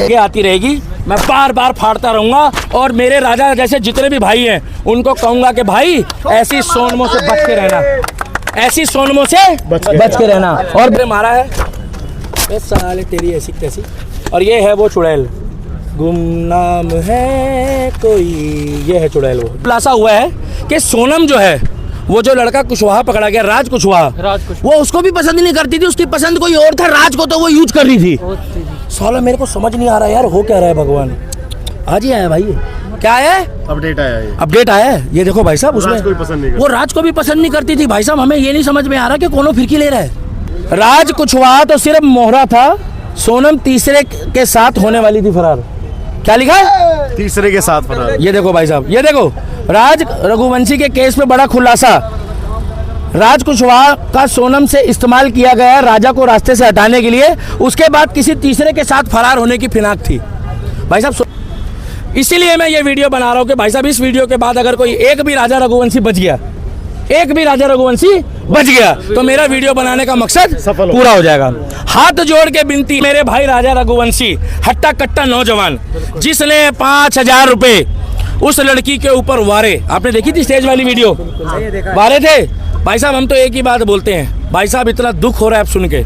ये आती रहेगी, मैं बार बार फाड़ता रहूंगा। और मेरे राजा जैसे जितने भी भाई हैं उनको कहूंगा कि भाई ऐसी सोनमों से बच के रहना, ऐसी सोनमों से बच के रहना। और मेरे मारा है इस साले तेरी ऐसी तैसी। और ये है वो चुड़ैल, गुमनाम है कोई, ये है चुड़ैल। वो खुलासा हुआ है कि सोनम जो है वो जो लड़का कुशवाहा पकड़ा गया, राज कुशवाहा, वो उसको भी पसंद नहीं करती थी, उसकी पसंद कोई और था, राज को तो वो यूज कर रही थी। साला मेरे को समझ नहीं आ रहा यार हो क्या रहा है भगवान। आज ही आया भाई, क्या है अपडेट आया है, अपडेट आया है। ये देखो भाई साहब, उसमें कोई पसंद नहीं वो राज को भी पसंद नहीं करती थी। भाई साहब हमें ये नहीं समझ में आ रहा कि कौन फिरकी ले रहा है। राज कुशवाहा तो सिर्फ मोहरा था, सोनम तीसरे के साथ होने वाली थी फरार। क्या लिखा है? तीसरे के साथ फरार। ये देखो भाई साहब, ये देखो राज रघुवंशी के केस में बड़ा खुलासा। राज कुशवाहा का सोनम से इस्तेमाल किया गया राजा को रास्ते से हटाने के लिए, उसके बाद किसी तीसरे के साथ फरार होने की फिनाक थी। भाई साहब इसीलिए मैं ये वीडियो बना रहा हूँ कि भाई साहब इस वीडियो के बाद अगर कोई एक भी राजा रघुवंशी बच गया, एक भी राजा रघुवंशी बच गया, तो मेरा वीडियो बनाने का मकसद पूरा हो जाएगा। हाथ जोड़ के विनती मेरे भाई राजा रघुवंशी, हट्टा कट्टा नौजवान जिसने 5,000 रुपए उस लड़की के ऊपर वारे, आपने देखी थी स्टेज वाली वीडियो, वारे थे। भाई साहब हम तो एक ही बात बोलते हैं, भाई साहब इतना दुख हो रहा है आप सुन के।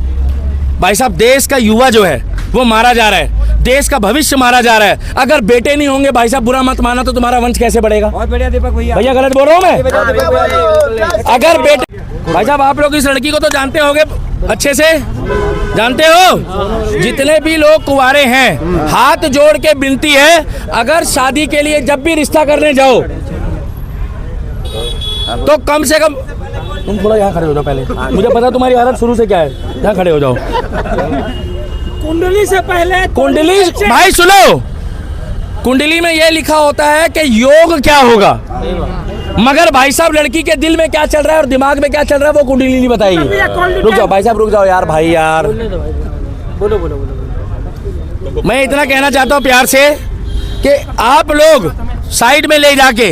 भाई साहब देश का युवा जो है वो मारा जा रहा है, देश का भविष्य मारा जा रहा है। अगर बेटे नहीं होंगे भाई साहब, बुरा मत माना, तो तुम्हारा वंश कैसे बढ़ेगा? बहुत बढ़िया दीपक भैया, भैया गलत बोल रहा हूँ मैं? अगर बेटे, भाई साहब आप लोग इस लड़की को तो जानते होंगे, अच्छे से जानते हो। जितने भी लोग कुंवारे हैं, हाथ जोड़ के विनती है, अगर शादी के लिए जब भी रिश्ता करने जाओ तो कम से कम, तुम थोड़ा यहाँ खड़े हो जाओ पहले, मुझे पता तुम्हारी हालत शुरू से क्या है, यहाँ खड़े हो जाओ। कुंडली से पहले, कुंडली भाई सुनो, कुंडली में ये लिखा होता है कि योग क्या होगा, मगर भाई साहब लड़की के दिल में क्या चल रहा है और दिमाग में क्या चल रहा है वो कुंडली नहीं बताएगी। रुक जाओ भाई साहब, रुक जाओ यार, भाई यार बोलो बोलो बोलो। मैं इतना कहना चाहता हूँ प्यार से कि आप लोग साइड में ले जाके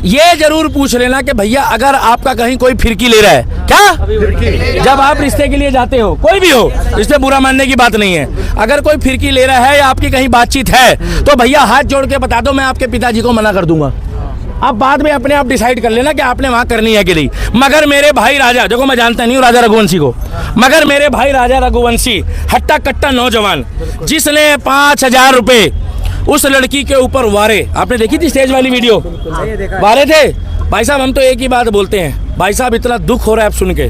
ये जरूर पूछ लेना कि भैया अगर आपका कहीं कोई फिरकी ले रहा है क्या, जब आप रिश्ते के लिए जाते हो, कोई भी हो, इसमें बुरा मानने की बात नहीं है, अगर कोई फिरकी ले रहा है या आपकी कहीं बातचीत है तो भैया हाथ जोड़ के बता दो, मैं आपके पिताजी को मना कर दूंगा। आप बाद में अपने आप डिसाइड कर लेना कि आपने वहां करनी है कि नहीं। मगर मेरे भाई राजा, देखो मैं जानता नहीं हूँ राजा रघुवंशी को, मगर मेरे भाई राजा रघुवंशी, हट्टा कट्टा नौजवान जिसने 5,000 रुपए उस लड़की के ऊपर वारे, आपने देखी थी स्टेज वाली वीडियो, वारे थे। भाई साहब हम तो एक ही बात बोलते हैं, भाई साहब इतना दुख हो रहा है आप सुन के।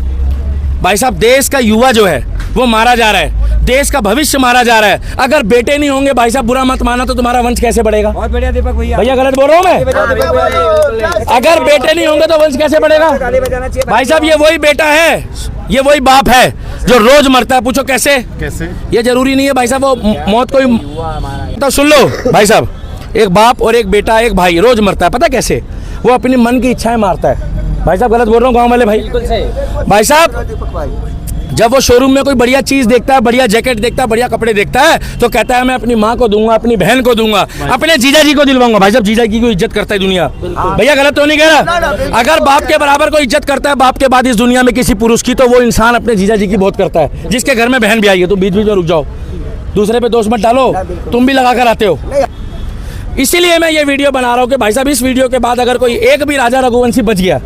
भाई साहब देश का युवा जो है वो मारा जा रहा है, देश का भविष्य मारा जा रहा है। अगर बेटे नहीं होंगे भाई साहब, बुरा मत माना, तो तुम्हारा वंश कैसे बढ़ेगा? बहुत बढ़िया दीपक भैया, भैया गलत बोल रहा हूँ मैं? अगर बेटे नहीं होंगे तो वंश कैसे बढ़ेगा? भाई साहब ये वही बेटा है, ये वही बाप है जो रोज मरता है। पूछो कैसे? कैसे? ये जरूरी नहीं है भाई साहब वो मौत कोई, तो सुन लो भाई साहब, एक बाप और एक बेटा, एक भाई रोज मरता है, पता कैसे? वो अपनी मन की इच्छाएं मारता है। भाई साहब गलत बोल रहा हूँ गाँव वाले भाई? भाई साहब जब वो शोरूम में कोई बढ़िया चीज देखता है, बढ़िया जैकेट देखता है, बढ़िया कपड़े देखता है, तो कहता है मैं अपनी माँ को दूंगा, अपनी बहन को दूंगा, अपने जीजा जी को दिलवाऊंगा। भाई साहब जीजा जी को इज्जत करता है दुनिया, भैया गलत तो नहीं कह रहा? अगर बाप के बराबर को इज्जत करता है बाप के बाद इस दुनिया में किसी पुरुष की, तो वो इंसान अपने जीजा जी की बहुत करता है। जिसके घर में बहन भी आई है, तो बीच बीच में रुक जाओ, दूसरे पे दोष मत डालो, तुम भी लगा कर आते हो। इसीलिए मैं ये वीडियो बना रहा हूँ कि भाई साहब इस वीडियो के बाद अगर कोई एक भी राजा रघुवंशी बच गया,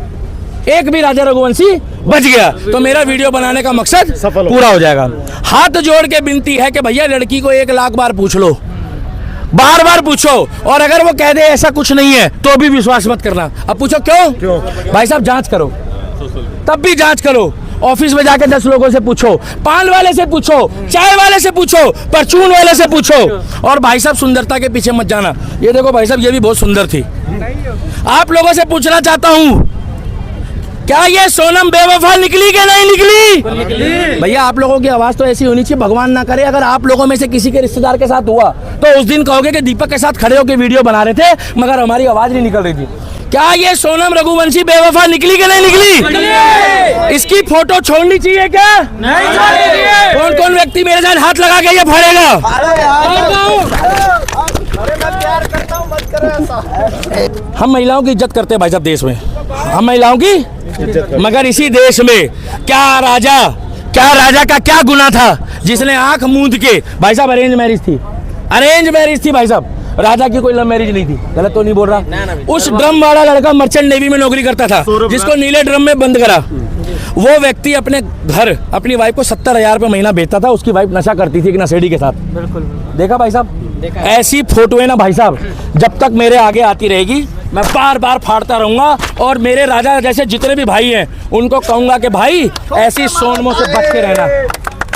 एक भी राजा रघुवंशी बच गया, तो मेरा वीडियो बनाने का मकसद पूरा हो जाएगा। हाथ जोड़ के विनती है कि भैया लड़की को 1 लाख बार पूछ लो, बार बार पूछो, और अगर वो कह दे ऐसा कुछ नहीं है तो भी विश्वास मत करना। अब पूछो क्यों? भाई साहब जांच करो, तब भी जांच करो। ऑफिस में जाके 10 लोगों से पूछो, पान वाले से पूछो, चाय वाले से पूछो, परचून वाले से पूछो। और भाई साहब सुंदरता के पीछे मत जाना। ये देखो भाई साहब ये भी बहुत सुंदर थी। आप लोगों से पूछना चाहता हूँ, क्या ये सोनम बेवफा निकली कि नहीं निकली? भैया आप लोगों की आवाज तो ऐसी होनी चाहिए, भगवान ना करे अगर आप लोगों में से किसी के रिश्तेदार के साथ हुआ तो उस दिन कहोगे कि दीपक के साथ खड़े होकर वीडियो बना रहे थे मगर हमारी आवाज नहीं निकल रही थी। क्या ये सोनम रघुवंशी बेवफा निकली कि नहीं निकली? इसकी फोटो छोड़नी चाहिए क्या? नहीं। कौन कौन व्यक्ति मेरे साथ हाथ लगा के ये फाड़ेगा? हम महिलाओं की इज्जत करते हैं भाई साहब देश में, हम महिलाओं की, मगर इसी देश में क्या राजा का क्या गुनाह था जिसने आंख मूंद के, भाई साहब अरेंज मैरिज थी, अरेंज मैरिज थी भाई साहब, राजा की कोई लव मैरिज नहीं थी। गलत तो नहीं बोल रहा? उस ड्रम वाला लड़का मर्चेंट नेवी में नौकरी करता था, जिसको नीले ड्रम में बंद करा, वो व्यक्ति अपने घर अपनी वाइफ को 70,000 रुपये महीना बेचता था। उसकी वाइफ नशा करती थी एक नशेड़ी के साथ। बिल्कुल देखा भाई साहब? ऐसी फोटोएं ना भाई साहब जब तक मेरे आगे आती रहेगी मैं बार बार फाड़ता रहूंगा, और मेरे राजा जैसे जितने भी भाई हैं उनको कहूंगा कि भाई ऐसी सोनमों से बच के रहना,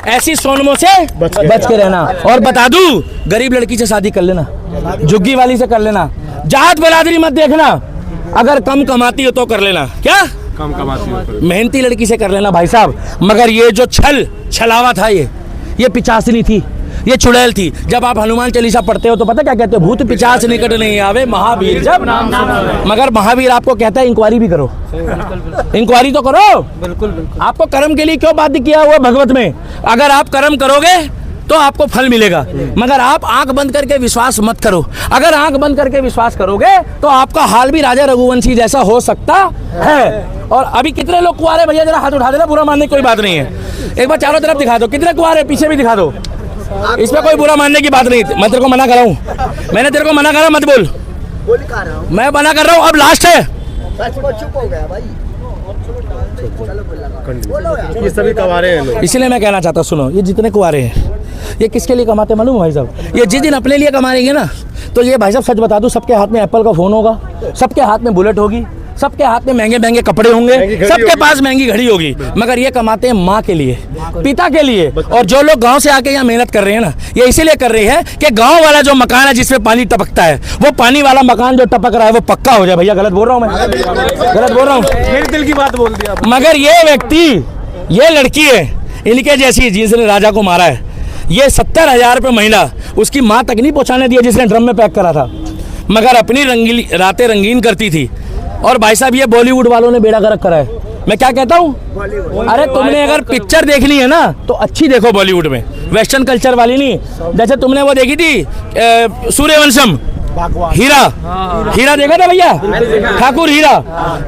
ऐसी सोनमों से बच के रहना। और बता दूं, गरीब लड़की से शादी कर लेना, झुग्गी वाली से कर लेना, जात बरादरी मत देखना, अगर कम कमाती हो तो कर लेना। क्या कम कमाती हो? मेहनती लड़की से कर लेना भाई साहब। मगर ये जो छलावा था, ये पिचासनी थी, ये चुड़ैल थी। जब आप हनुमान चालीसा पढ़ते हो तो पता क्या कहते हो? भूत पिचास निकट नहीं आवे, महावीर जब नाम सुनावे। मगर महावीर आपको कहता है इंक्वायरी भी करो, इंक्वायरी तो करो। बिल्कुल बिल्कुल। आपको कर्म के लिए क्यों बाध्य किया हुआ भगवत में? अगर आप कर्म करोगे तो आपको फल मिलेगा, मगर आप आंख बंद करके विश्वास मत करो। अगर आंख बंद करके विश्वास करोगे तो आपका हाल भी राजा रघुवंशी जैसा हो सकता है। और अभी कितने लोग कुंवारे? भैया जरा हाथ उठा देना, बुरा मानने की कोई बात नहीं है। एक बार चारों तरफ दिखा दो कितने कुंवारे, पीछे भी दिखा दो। इसमें कोई बुरा मानने की बात नहीं। मैं तेरे को मना कर रहा हूँ, मैंने तेरे को मना करा, मत बोल। मैं मना कर रहा हूँ, अब लास्ट है। चुप हो गया भाई। ये सभी कवारे हैं लोग। इसलिए मैं कहना चाहता हूँ, सुनो, ये जितने कुंवारे हैं ये किसके लिए कमाते मालूम है भाई साहब? ये जिस दिन अपने लिए कमाएंगे ना, तो ये भाई साहब सच बता दूं, सबके हाथ में एप्पल का फोन होगा, सबके हाथ में बुलेट होगी, सबके हाथ में महंगे महंगे कपड़े होंगे, सबके पास महंगी घड़ी होगी, मगर ये कमाते हैं माँ के लिए, पिता के लिए। और जो लोग गांव से आके यहाँ मेहनत कर रहे हैं ना, ये इसीलिए कर रहे हैं कि गांव वाला जो मकान है जिसमें पानी टपकता है, वो पानी वाला मकान जो टपक रहा है वो पक्का हो जाए। भैया गलत बोल रहा हूँ मैं? गलत बोल रहा हूँ? मेरे दिल की बात बोल दिया। मगर ये व्यक्ति, ये लड़की है इनके जैसी जिसने राजा को मारा है, ये 70,000 रुपये महीना उसकी माँ तक नहीं पहुँचाने दिया जिसने ड्रम में पैक करा था, मगर अपनी रंगीली रातें रंगीन करती थी। और भाई साहब ये बॉलीवुड वालों ने बेड़ा गर्क करा है। मैं क्या कहता हूँ, अरे तुमने अगर पिक्चर देखनी है ना तो अच्छी देखो बॉलीवुड में, वेस्टर्न कल्चर वाली नहीं। जैसे तुमने वो देखी थी सूर्यवंशम, हीरा देखा था भैया? ठाकुर हीरा।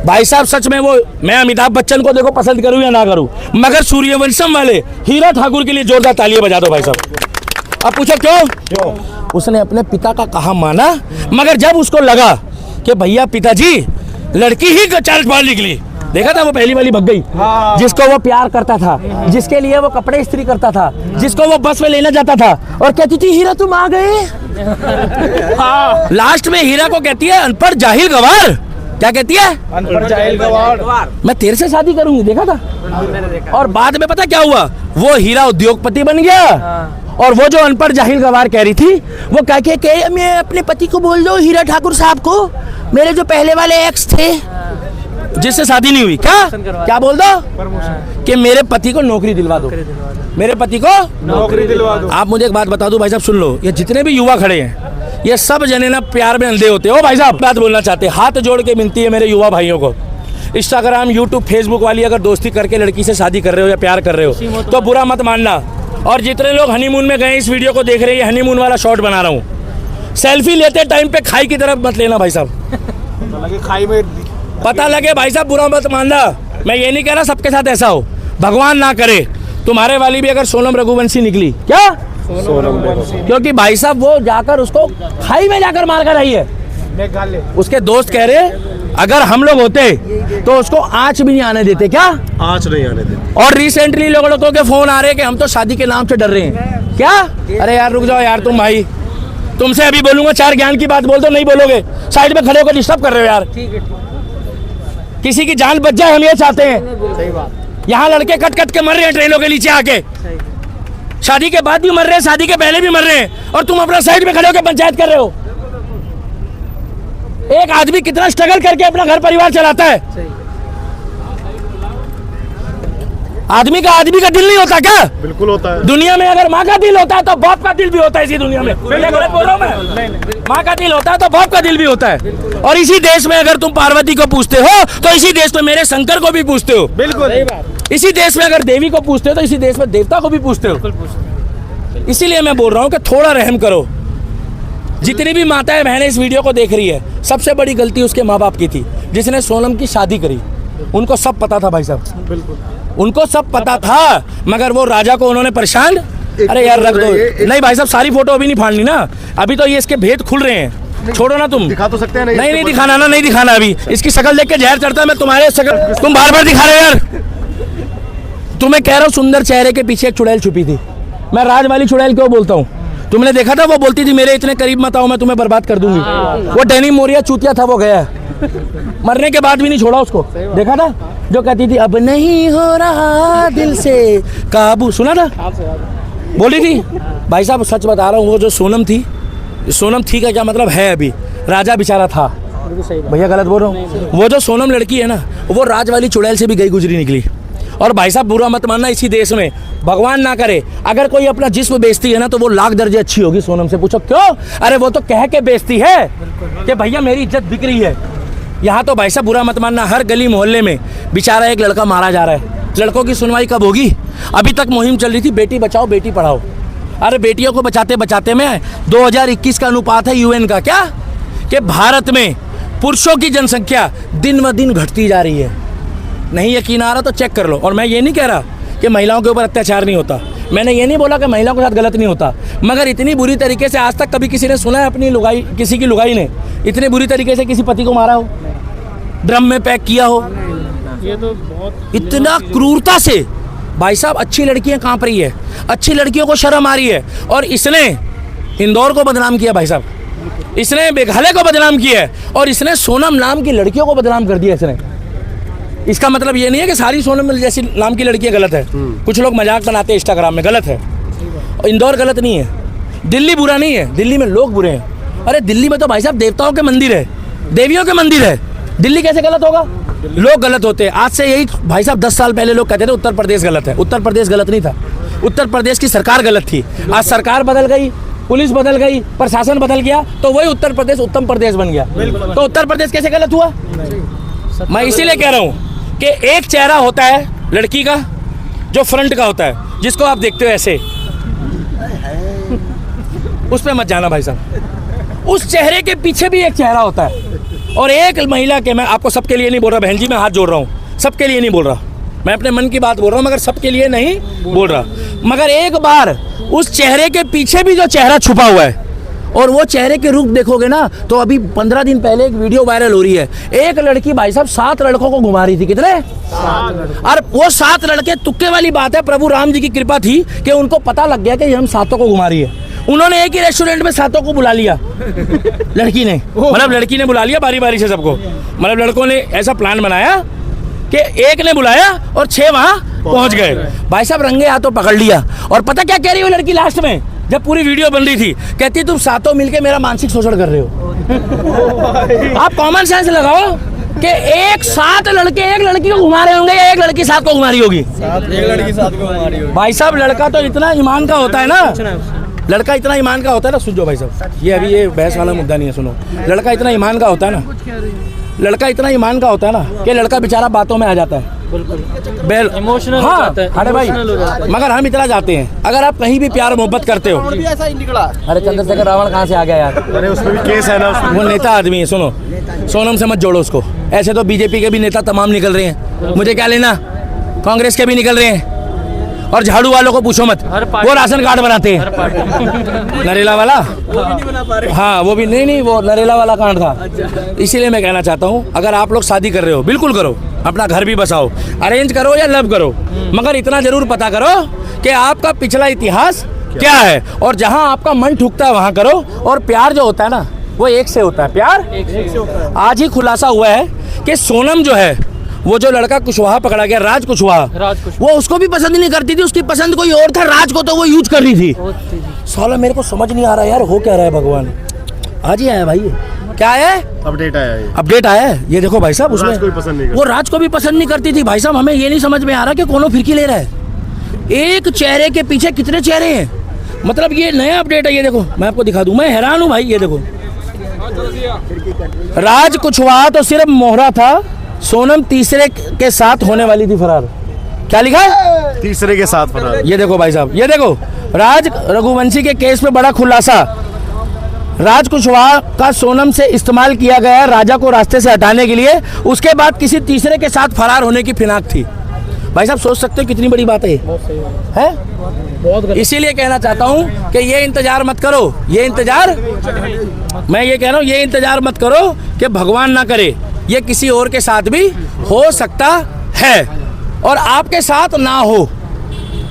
भाई साहब सच में वो, मैं अमिताभ बच्चन को देखो पसंद करूं या ना करूं, मगर सूर्यवंशम वाले हीरा ठाकुर के लिए जोरदार तालियां बजा दो भाई साहब। अब पूछो क्यों? उसने अपने पिता का कहा माना, मगर जब उसको लगा कि भैया पिताजी लड़की ही चाल पाल निकली, देखा था वो पहली वाली भग गई, जिसको वो प्यार करता था, जिसके लिए वो कपड़े इस्त्री करता था, जिसको वो बस में लेना जाता था, और कहती थी हीरा तुम आ गए। लास्ट में हीरा को कहती है अनपढ़ जाहिल गवार। क्या कहती है? अनपढ़ जाहिल गवार, मैं तेरे से शादी करूंगी। देखा था? और बाद में पता क्या हुआ? वो हीरा उद्योगपति बन गया, और वो जो अनपढ़ जाहिल गवार कह रही थी वो कह के मैं अपने पति को बोल दो, हीरा ठाकुर साहब को, मेरे जो पहले वाले एक्स थे जिससे शादी नहीं हुई, क्या बोल दो कि मेरे पति को नौकरी दिलवा दो, मेरे पति को नौकरी दिलवा दो। आप मुझे एक बात बता दो भाई साहब, सुन लो, ये जितने भी युवा खड़े हैं ये सब जने ना प्यार में अंधे होते हो भाई साहब। बात बोलना चाहते, हाथ जोड़ के विनती है मेरे युवा भाइयों को, इंस्टाग्राम यूट्यूब फेसबुक वाली अगर दोस्ती करके लड़की से शादी कर रहे हो या प्यार कर रहे हो तो बुरा मत मानना। और जितने लोग हनीमून में गए इस वीडियो को देख रहे हैं, हनीमून वाला शॉट बना रहा हूँ, सेल्फी लेते टाइम पे खाई की तरफ मत लेना भाई साहब। खाई में पता लगे भाई साहब, बुरा मत मानना। मैं ये नहीं कह रहा सबके साथ ऐसा हो, भगवान ना करे। तुम्हारे वाली भी अगर सोनम रघुवंशी निकली, क्या क्योंकि भाई साहब वो जाकर उसको खाई में जाकर मार कर आई है। उसके दोस्त कह रहे अगर हम लोग होते तो उसको आंच भी नहीं आने देते। क्या आंच नहीं आने देते? और रिसेंटली लोगों के फोन आ रहे हैं कि हम तो शादी के नाम से डर रहे हैं। क्या? अरे यार रुक जाओ यार, तुम भाई, तुमसे अभी बोलूंगा 4 ज्ञान की बात बोल दो, नहीं बोलोगे, साइड में खड़े होकर डिस्टर्ब कर रहे हो यार। किसी की जान बच जाए हम ये चाहते हैं। यहाँ लड़के कट कट के मर रहे हैं ट्रेनों के नीचे आके, शादी के बाद भी मर रहे हैं, शादी के पहले भी मर रहे हैं, और तुम अपना साइड में खड़े होकर पंचायत कर रहे हो। एक आदमी कितना स्ट्रगल करके अपना घर परिवार चलाता है। आदमी का दिल नहीं होता क्या? बिल्कुल होता है। दुनिया में अगर माँ का दिल होता है तो बाप का दिल भी होता है। इसी दुनिया में बोल रहा हूं मैं, माँ का दिल होता है तो बाप का दिल भी होता है। और इसी देश में अगर तुम पार्वती को पूछते हो तो इसी देश में मेरे शंकर को भी पूछते हो। बिल्कुल। इसी देश में अगर देवी को पूछते हो तो इसी देश में देवता को भी पूछते हो। इसीलिए मैं बोल रहा हूँ कि थोड़ा रहम करो। जितनी भी माताएं बहनें इस वीडियो को देख रही है, सबसे बड़ी गलती उसके माँ बाप की थी जिसने सोनम की शादी करी। उनको सब पता था भाई साहब, बिल्कुल उनको सब पता था, मगर वो राजा को उन्होंने परेशान अरे यार रख दो। नहीं भाई साहब, सारी फोटो अभी नहीं फाड़नी ना, अभी तो ये इसके भेद खुल रहे हैं, छोड़ो ना तुम। दिखा तो सकते हैं। नहीं नहीं दिखाना ना, नहीं दिखाना अभी। इसकी शक्ल देख के जहर चढ़ता है। मैं तुम्हारे शक्ल तुम बार बार दिखा रहे हो यार। तुम्हें कह रहा हूँ सुंदर चेहरे के पीछे एक चुड़ैल छुपी थी। मैं राज वाली चुड़ैल क्यों बोलता हूँ? तुमने देखा था वो बोलती थी मेरे इतने करीब मत आओ, मैं तुम्हें बर्बाद कर दूंगी। वो डैनी मोरिया चूतिया था, वो गया, मरने के बाद भी नहीं छोड़ा उसको। देखा था जो कहती थी अब नहीं हो रहा दिल से काबू, सुना था? बोली थी। भाई साहब सच बता रहा हूँ, वो जो सोनम थी, सोनम थी का क्या मतलब है? अभी राजा बेचारा था। भैया गलत बोल रहा हूँ? वो जो सोनम लड़की है ना, वो राज वाली चुड़ैल से भी गई गुजरी निकली। और भाई साहब बुरा मत मानना, इसी देश में भगवान ना करे अगर कोई अपना जिस्म बेचती है ना, तो वो लाख दर्जे अच्छी होगी सोनम से। पूछो क्यों? अरे वो तो कह के बेचती है कि भैया मेरी इज्जत बिक रही है। यहाँ तो भाई साहब बुरा मत मानना, हर गली मोहल्ले में बेचारा एक लड़का मारा जा रहा है। लड़कों की सुनवाई कब होगी? अभी तक मुहिम चल रही थी बेटी बचाओ बेटी पढ़ाओ। अरे बेटियों को बचाते बचाते में 2021 का अनुपात है यूएन का, क्या कि भारत में पुरुषों की जनसंख्या दिन ब दिन घटती जा रही है। नहीं यकीन आ रहा तो चेक कर लो। और मैं ये नहीं कह रहा कि महिलाओं के ऊपर अत्याचार नहीं होता, मैंने ये नहीं बोला कि महिलाओं के साथ गलत नहीं होता, मगर इतनी बुरी तरीके से आज तक कभी किसी ने सुना है अपनी लुगाई, किसी की लुगाई ने इतनी बुरी तरीके से किसी पति को मारा हो, ड्रम में पैक किया हो? ये तो बहुत इतना क्रूरता से भाई साहब अच्छी लड़कियां कांप रही है, अच्छी लड़कियों को शर्म आ रही है। और इसने इंदौर को बदनाम किया भाई साहब, इसने मेघालय को बदनाम किया है, और इसने सोनम नाम की लड़कियों को बदनाम कर दिया इसने। इसका मतलब ये नहीं है कि सारी सोनम जैसी नाम की लड़कियां गलत है। कुछ लोग मजाक बनाते हैं इंस्टाग्राम में, गलत है। और इंदौर गलत नहीं है, दिल्ली बुरा नहीं है, दिल्ली में लोग बुरे हैं। अरे दिल्ली में तो भाई साहब देवताओं के मंदिर है, देवियों के मंदिर है, दिल्ली कैसे गलत होगा? लोग गलत होते हैं। आज से यही भाई साहब 10 साल पहले लोग कहते थे उत्तर प्रदेश गलत है। उत्तर प्रदेश गलत नहीं था, उत्तर प्रदेश की सरकार गलत थी। आज सरकार बदल गई, पुलिस बदल गई, प्रशासन बदल गया, तो वही उत्तर प्रदेश उत्तम प्रदेश बन गया। तो उत्तर प्रदेश कैसे गलत हुआ? मैं इसीलिए कह रहा हूँ कि एक चेहरा होता है लड़की का जो फ्रंट का होता है, जिसको आप देखते हो ऐसे, उस पे मत जाना भाई साहब। उस चेहरे के पीछे भी एक चेहरा होता है। और एक महिला के, मैं आपको सबके लिए नहीं बोल रहा बहन जी, मैं हाथ जोड़ रहा हूँ, सबके लिए नहीं बोल रहा, मैं अपने मन की बात बोल रहा हूँ, मगर सबके लिए नहीं बोल रहा। मगर एक बार उस चेहरे के पीछे भी जो चेहरा छुपा हुआ है, और वो चेहरे के रूप देखोगे ना, तो अभी 15 दिन पहले एक वीडियो वायरल हो रही है। एक लड़की भाई साहब 7 लड़कों को घुमा रही थी। कितने? 7। और वो 7 लड़के, तुक्के वाली बात है, प्रभु राम जी की कृपा थी कि उनको पता लग गया कि हम 7 को घुमा रही है। उन्होंने एक ही रेस्टोरेंट में 7 को बुला लिया। लड़की ने, मतलब लड़की ने बुला लिया बारी बारी से सबको। मतलब लड़कों ने ऐसा प्लान बनाया कि एक ने बुलाया और 6 वहां पहुंच गए। भाई साहब रंगे हाथों पकड़ लिया। और पता क्या कह रही हो लड़की लास्ट में, जब पूरी वीडियो बन रही थी, कहती तुम 7 मिलके मेरा मानसिक शोषण कर रहे हो। आप कॉमन सेंस लगाओ कि एक 7 लड़के एक लड़की को घुमा रहे होंगे या एक लड़की 7 को घुमा रही होगी? एक लड़की 7 को घुमा रही होगी। भाई साहब लड़का तो इतना ईमान का होता है ना, लड़का इतना ईमान का होता है ना। सुन जो भाई साहब, ये अभी ये बहस वाला मुद्दा नहीं है, सुनो। लड़का इतना ईमान का होता है ना, लड़का इतना ईमान का होता है ना कि लड़का बेचारा बातों में आ जाता है, बेल इमोशनल हाँ, हो जाता है। अरे भाई मगर हम इतना जाते हैं। अगर आप कहीं भी प्यार मोहब्बत करते हो, ऐसा ही निकला। अरे चंद्रशेखर रावण कहाँ से आ गया यार? अरे उसमें भी केस है ना, वो नेता आदमी है। सुनो, सोनम से मत जोड़ो उसको। ऐसे तो बीजेपी के भी नेता तमाम निकल रहे हैं, मुझे क्या लेना, कांग्रेस के भी निकल रहे हैं। और झाड़ू वालों को पूछो मत, वो राशन कार्ड बनाते हैं। नरेला वाला हाँ, वो भी नहीं, वो नरेला वाला कांड था। इसीलिए मैं कहना चाहता हूँ, अगर आप लोग शादी कर रहे हो बिल्कुल करो, अपना घर भी बसाओ, अरेंज करो या लव करो, मगर इतना जरूर पता करो कि आपका पिछला इतिहास क्या है। और जहाँ आपका मन ठुकता है वहाँ करो। और प्यार जो होता है ना, वो एक से होता है। प्यार आज ही खुलासा हुआ है कि सोनम जो है, वो जो लड़का कुशवाहा पकड़ा गया, राज कुशवाहा, वो उसको भी पसंद नहीं करती थी, उसकी पसंद कोई और था। राज को तो वो यूज कर रही थी। साला मेरे को समझ नहीं आ रहा यार, हो क्या रहा है भगवान। आज ही आया भाई, क्या है? अपडेट आया है। अपडेट आया है, ये देखो भाई साहब। उसमें राज को भी पसंद नहीं करती। वो राज को भी पसंद नहीं करती थी। भाई साहब हमें ये नहीं समझ में आ रहा कि कौन फिरकी ले रहा है। एक चेहरे के पीछे कितने चेहरे हैं? मतलब ये नया अपडेट है, ये देखो मैं आपको दिखा दूं, मैं हैरान हूं भाई। ये देखो, राज कुशवाहा तो सिर्फ मोहरा था, सोनम तीसरे के साथ होने वाली थी फरार। क्या लिखा है? तीसरे के साथ फरार। ये देखो भाई साहब, ये देखो, राज रघुवंशी के केस में बड़ा खुलासा। राज कुशवाहा का सोनम से इस्तेमाल किया गया राजा को रास्ते से हटाने के लिए, उसके बाद किसी तीसरे के साथ फरार होने की फिनाक थी। भाई साहब सोच सकते हो कितनी बड़ी बात है ये? है बहुत गलत। इसीलिए कहना चाहता हूँ कि ये इंतजार मत करो, ये इंतजार, मैं ये कह रहा हूँ ये इंतजार मत करो कि भगवान ना करे, ये किसी और के साथ भी हो सकता है और आपके साथ ना हो।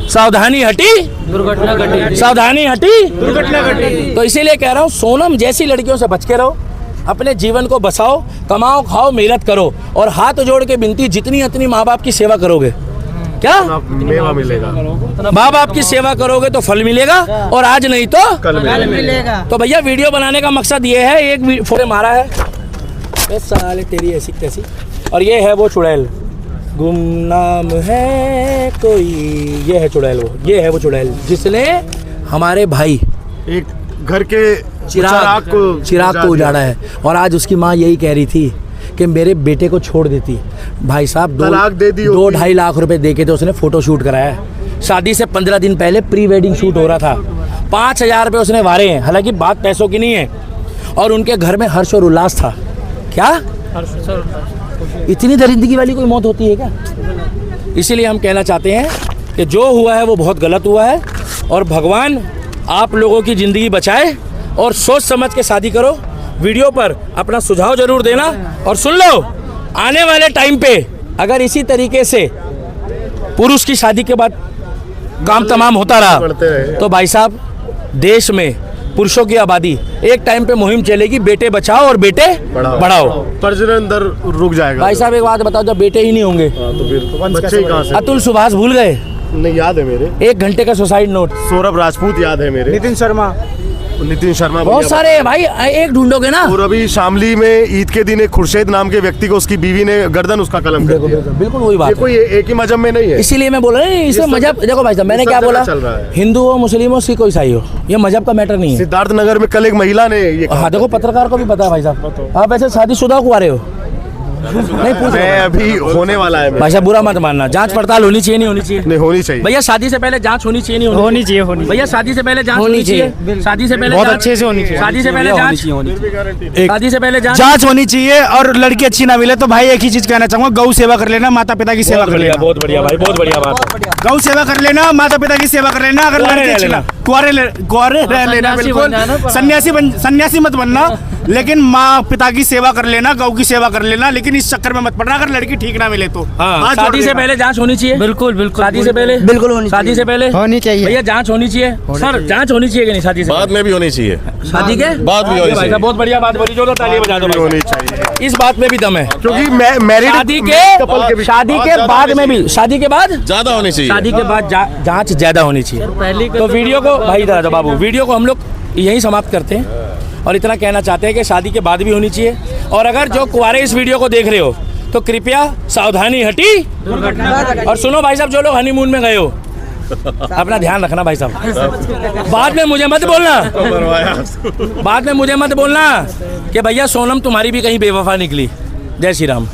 सावधानी हटी दुर्घटना घटी। सावधानी हटी दुर्घटना घटी। तो इसीलिए कह रहा हूँ सोनम जैसी लड़कियों से बच के रहो, अपने जीवन को बसाओ, कमाओ खाओ मेहनत करो और हाथ जोड़ के विनती, जितनी इतनी माँ बाप की सेवा करोगे क्या मेवा मिलेगा, माँ बाप की सेवा करोगे तो फल मिलेगा और आज नहीं तो कल मिलेगा। तो भैया वीडियो बनाने का मकसद ये है, एक फोटो मारा है ए साले तेरी ऐसी तैसी, और ये है वो चुड़ैल, गुमनाम है कोई, ये है चुड़ैल, वो ये है वो चुड़ैल जिसने हमारे भाई एक घर के चिराग को उजाड़ा है। और आज उसकी माँ यही कह रही थी कि मेरे बेटे को छोड़ देती। भाई साहब तलाक दे दी होती। 2-2.5 लाख रुपए देके तो उसने फोटो शूट कराया है। शादी से 15 दिन पहले प्री वेडिंग शूट हो रहा था, 5,000 रुपये उसने वारे हैं। हालांकि बात पैसों की नहीं है, और उनके घर में हर्ष और उल्लास था। क्या इतनी दरिंदगी वाली कोई मौत होती है क्या? इसीलिए हम कहना चाहते हैं कि जो हुआ है वो बहुत गलत हुआ है और भगवान आप लोगों की ज़िंदगी बचाए और सोच समझ के शादी करो। वीडियो पर अपना सुझाव जरूर देना और सुन लो, आने वाले टाइम पे अगर इसी तरीके से पुरुष की शादी के बाद काम तमाम होता रहा तो भाई साहब देश में पुरुषों की आबादी एक टाइम पे मुहिम चलेगी, बेटे बचाओ और बेटे बढ़ाओ। प्रजनन दर रुक जाएगा। भाई साहब एक बात बताओ, जब बेटे ही नहीं होंगे तो फिर बच्चे कहाँ से? अतुल सुभाष भूल गए? नहीं, याद है मेरे। 1 घंटे का सुसाइड नोट। सौरभ राजपूत याद है मेरे। नितिन शर्मा बहुत सारे हैं भाई, एक ढूंढोगे ना। और अभी शामली में ईद के दिन एक खुर्शीद नाम के व्यक्ति को उसकी बीवी ने गर्दन उसका कलम कर दिया। बिल्कुल वही बात ये कोई एक ही मजहब में नहीं है। इसीलिए मैं बोल रहा हूँ इसमें मजहब, देखो भाई साहब मैंने क्या बोला, चल रहा है। हिंदू हो मुस्लिम हो सिख हो ईसाई हो, ये मजहब का मैटर नहीं है। सिद्धार्थ नगर में कल एक महिला ने ये हाँ देखो पत्रकार को भी पता है भाई साहब। आप ऐसे शादीशुदा कुंवारे हो? नहीं पूछ मैं अभी होने वाला है। भाई साहब बुरा मत मानना, जांच पड़ताल होनी चाहिए नहीं होनी चाहिए? नहीं, होनी चाहिए भैया। शादी से पहले जांच होनी चाहिए नहीं होनी चाहिए? भैया शादी से पहले जांच होनी चाहिए, शादी से पहले बहुत अच्छे से होनी चाहिए। शादी से पहले जांच, शादी से पहले जांच होनी चाहिए। और लड़की अच्छी ना मिले तो भाई एक ही चीज कहना चाहूंगा, गौ सेवा कर लेना, माता पिता की सेवा कर लेना। बहुत बढ़िया भाई, बहुत बढ़िया बात। गौ सेवा कर लेना, माता पिता की सेवा कर लेना। अगर लड़की अच्छी ना, कुंवारे रह लेना, बिल्कुल सन्यासी मत बनना, लेकिन माँ पिता की सेवा कर लेना, गौ की सेवा कर लेना, लेकिन इस चक्कर में मत पड़ना अगर लड़की ठीक ना मिले तो। हाँ, शादी से पहले जांच होनी चाहिए। बिल्कुल बिल्कुल, शादी से पहले बिल्कुल होनी, शादी से पहले होनी चाहिए भैया, जांच होनी चाहिए। सर जांच होनी चाहिए कि नहीं? शादी से बाद में भी होनी चाहिए, शादी के बाद भी होनी चाहिए। बहुत बढ़िया बात बोली, जो ताली बजा दो। होनी चाहिए, इस बात में भी दम है, क्योंकि मैरिड शादी के बाद में भी, शादी के बाद ज्यादा होनी चाहिए, शादी के बाद जांच ज्यादा होनी चाहिए। तो वीडियो को भाई दादा बाबू, वीडियो को हम लोग यहीं समाप्त करते हैं और इतना कहना चाहते हैं कि शादी के बाद भी होनी चाहिए। और अगर जो कुंवारे इस वीडियो को देख रहे हो तो कृपया सावधानी हटी और सुनो भाई साहब, जो लोग हनीमून में गए हो अपना ध्यान रखना भाई साहब। बाद में मुझे मत बोलना, बाद में मुझे मत बोलना कि भैया सोनम तुम्हारी भी कहीं बेवफा निकली। जय श्री राम।